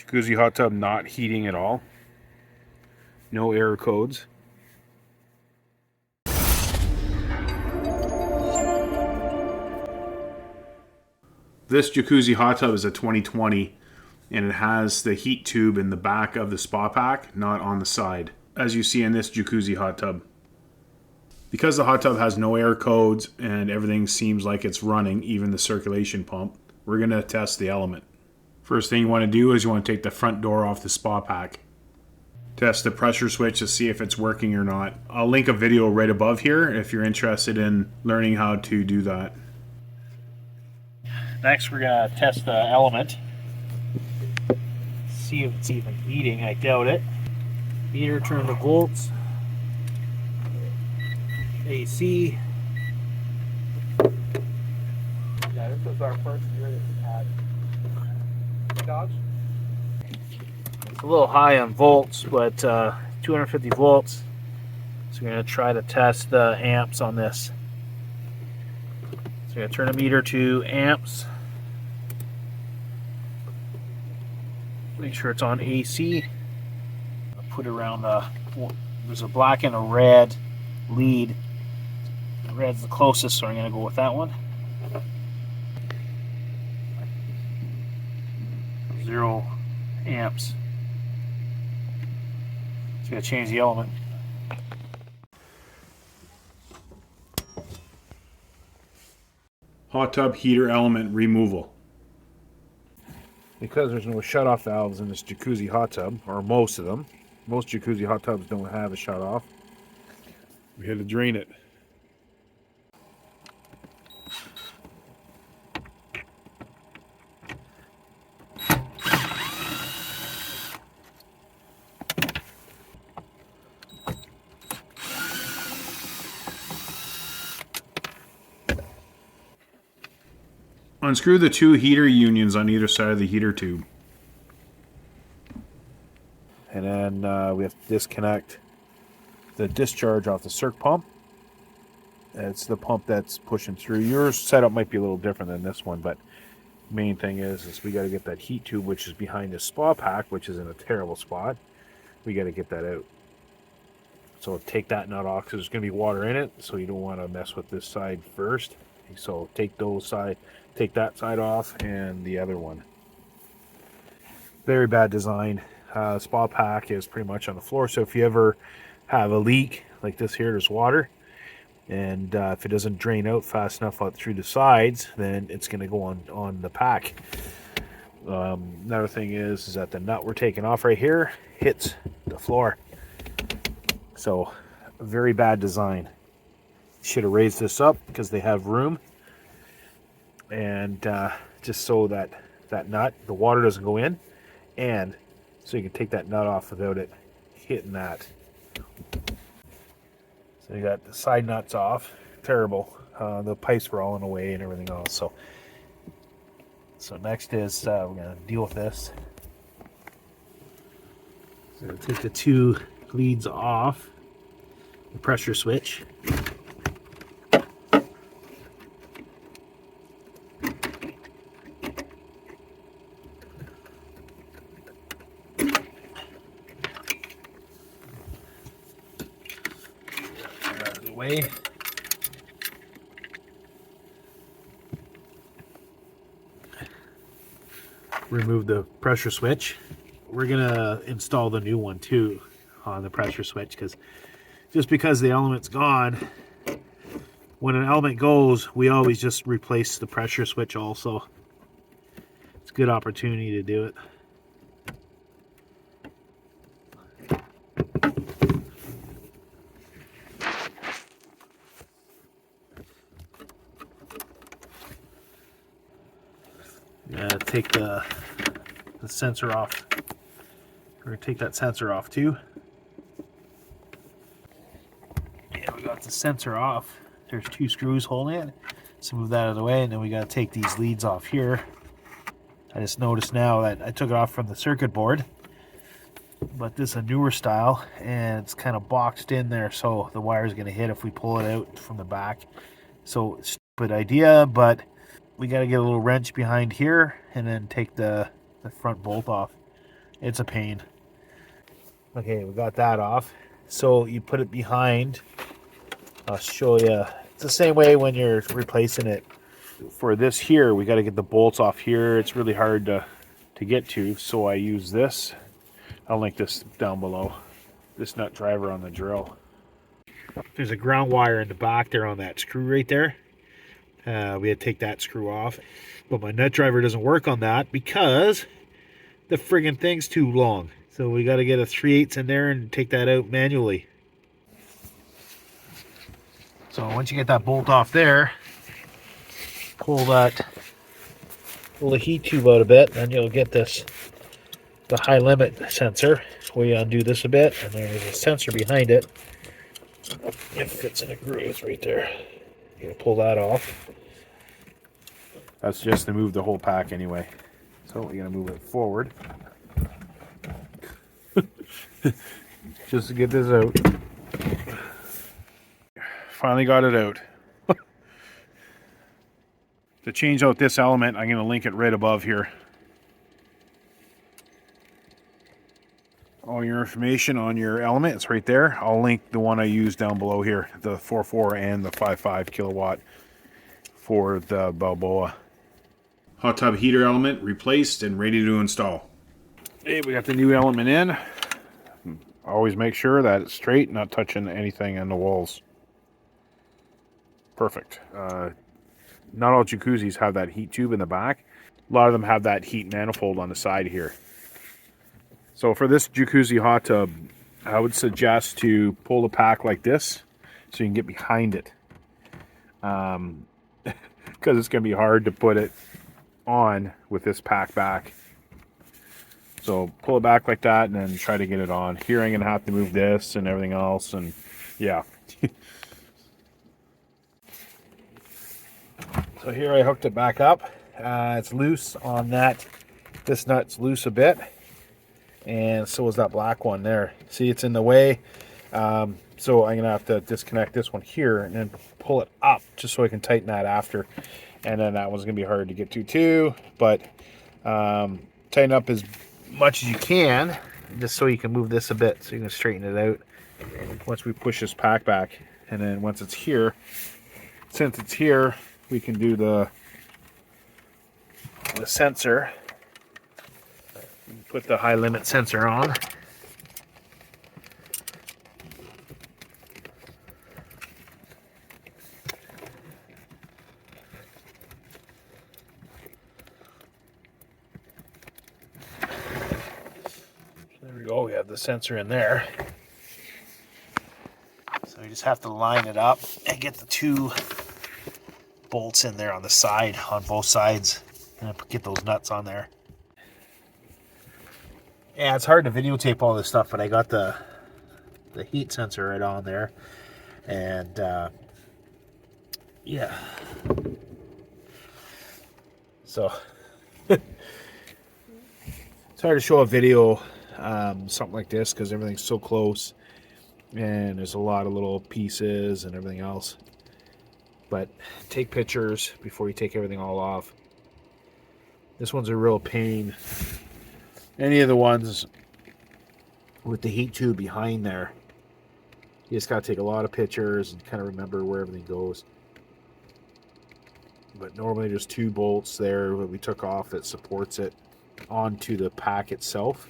Jacuzzi hot tub not heating at all. No error codes. This jacuzzi hot tub is a 2020 and it has the heat tube in the back of the spa pack, not on the side, as you see in this jacuzzi hot tub. Because the hot tub has no air codes and everything seems like it's running, even the circulation pump, we're going to test the element. First thing you want to do is you want to take the front door off the spa pack. Test the pressure switch to see if it's working or not. I'll link a video right above here if you're interested in learning how to do that. Next we're going to test the element. See if it's even heating. I doubt it. Meter turn to volts. AC. Yeah, this was our first year that we had. Dogs? It's a little high on volts, but 250 volts. So we're going to try to test the amps on this. So we're going to turn the meter to amps. Make sure it's on AC. I'll put it around there's a black and a red lead. The red's the closest, so I'm going to go with that one. 0 amps. Just going to change the element. Hot tub heater element removal. Because there's no shut-off valves in this jacuzzi hot tub, or most of them, most jacuzzi hot tubs don't have a shut-off, we had to drain it. Unscrew the 2 heater unions on either side of the heater tube. And then we have to disconnect the discharge off the circ pump. It's the pump that's pushing through. Your setup might be a little different than this one, but main thing is we got to get that heat tube, which is behind the spa pack, which is in a terrible spot. We got to get that out. So take that nut off because there's going to be water in it, so you don't want to mess with this side first. So take that side off and the other one. Very bad design. Spa pack is pretty much on the floor, so if you ever have a leak like this here, there's water, and if it doesn't drain out fast enough out through the sides, then it's going to go on the pack. Another thing is that the nut we're taking off right here hits the floor. So very bad design. Should have raised this up because they have room, and just so that nut, the water doesn't go in, and so you can take that nut off without it hitting that. So you got the side nuts off. Terrible. The pipes were all in the way and everything else. So next is we're going to deal with this. So take the 2 leads off the pressure switch. Way. Remove the pressure switch. We're gonna install the new one too on the pressure switch, because just because the element's gone, when an element goes, we always just replace the pressure switch also. It's a good opportunity to do it. Take the sensor off. We're going to take that sensor off too. Yeah, we got the sensor off. There's 2 screws holding it. So move that out of the way, and then we got to take these leads off here. I just noticed now that I took it off from the circuit board, but this is a newer style and it's kind of boxed in there, so the wire is going to hit if we pull it out from the back. So stupid idea, but we got to get a little wrench behind here and then take the front bolt off. It's a pain. Okay, we got that off. So you put it behind. I'll show you. It's the same way when you're replacing it. For this here, we got to get the bolts off here. It's really hard to get to, so I use this. I'll link this down below. This nut driver on the drill. There's a ground wire in the back there on that screw right there. We had to take that screw off. But my nut driver doesn't work on that because the friggin' thing's too long. So we got to get a 3/8 in there and take that out manually. So once you get that bolt off there, pull the heat tube out a bit, and you'll get this, the high limit sensor. We undo this a bit, and there's a sensor behind it. It fits in a groove right there. You gotta pull that off. That's just to move the whole pack anyway. So we're gonna move it forward. Just to get this out. Finally got it out. To change out this element, I'm gonna link it right above here. All your information on your element, it's right there. I'll link the one I use down below here, the 4.4 and the 5.5 kilowatt for the Balboa. Hot tub heater element replaced and ready to install. Hey, we got the new element in. Always make sure that it's straight, not touching anything on the walls. Perfect. Not all jacuzzis have that heat tube in the back. A lot of them have that heat manifold on the side here. So for this jacuzzi hot tub, I would suggest to pull the pack like this so you can get behind it. Because it's going to be hard to put it on with this pack back. So pull it back like that and then try to get it on. Here I'm going to have to move this and everything else, and yeah. So here I hooked it back up. It's loose on that. This nut's loose a bit. And so is that black one there. See, it's in the way. So I'm going to have to disconnect this one here and then pull it up just so I can tighten that after. And then that one's going to be hard to get to too. But tighten up as much as you can just so you can move this a bit so you can straighten it out once we push this pack back. And then once it's here, since it's here, we can do the sensor. Put the high limit sensor on. There we go, we have the sensor in there. So you just have to line it up and get the two bolts in there on the side, on both sides, and get those nuts on there. Yeah, it's hard to videotape all this stuff, but I got the heat sensor right on there, and yeah. So it's hard to show a video something like this because everything's so close, and there's a lot of little pieces and everything else. But take pictures before you take everything all off. This one's a real pain. Any of the ones with the heat tube behind there, you just got to take a lot of pictures and kind of remember where everything goes. But normally there's two bolts there that we took off that supports it onto the pack itself.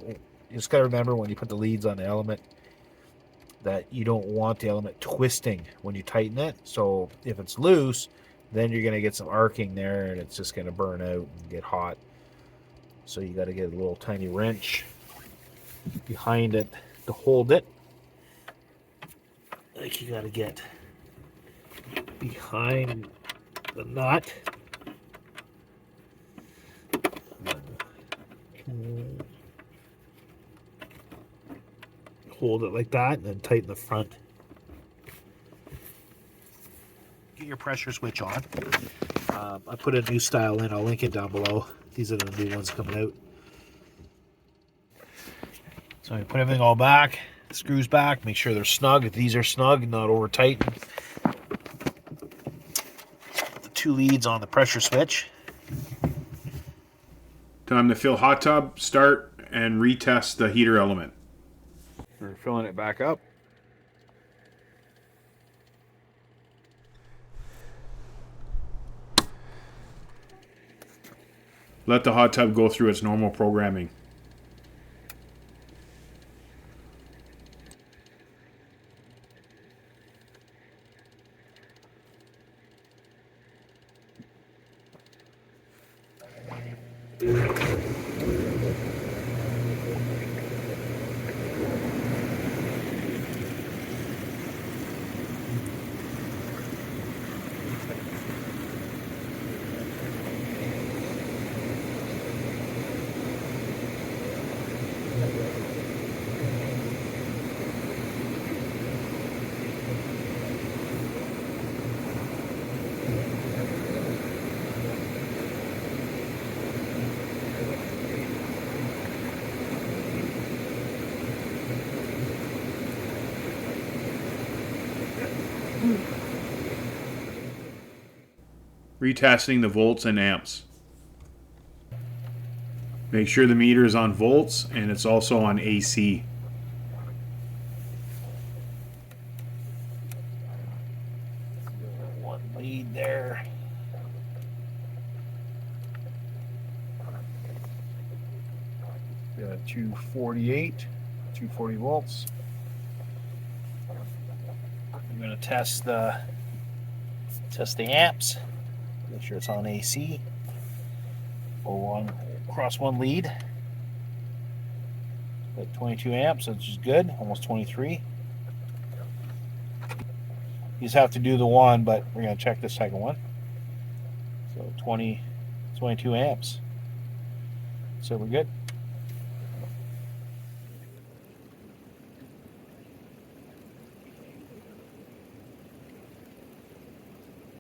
You just got to remember when you put the leads on the element that you don't want the element twisting when you tighten it. So if it's loose, then you're going to get some arcing there and it's just going to burn out and get hot. So you got to get a little tiny wrench behind it to hold it. Like you got to get behind the nut. Hold it like that and then tighten the front. Get your pressure switch on. I put a new style in. I'll link it down below. These are the new ones coming out. So I put everything all back, screws back, make sure they're snug. If these are snug, not over tightened. The two leads on the pressure switch. Time to fill hot tub, start, and retest the heater element. We're filling it back up. Let the hot tub go through its normal programming. Retesting the volts and amps. Make sure the meter is on volts and it's also on AC. One lead there. Got 248, 240 volts. I'm going to test the amps. Make sure it's on AC. Cross one lead. Got 22 amps, which is good. Almost 23. You just have to do the one, but we're going to check the second one. So 22 amps. So we're good.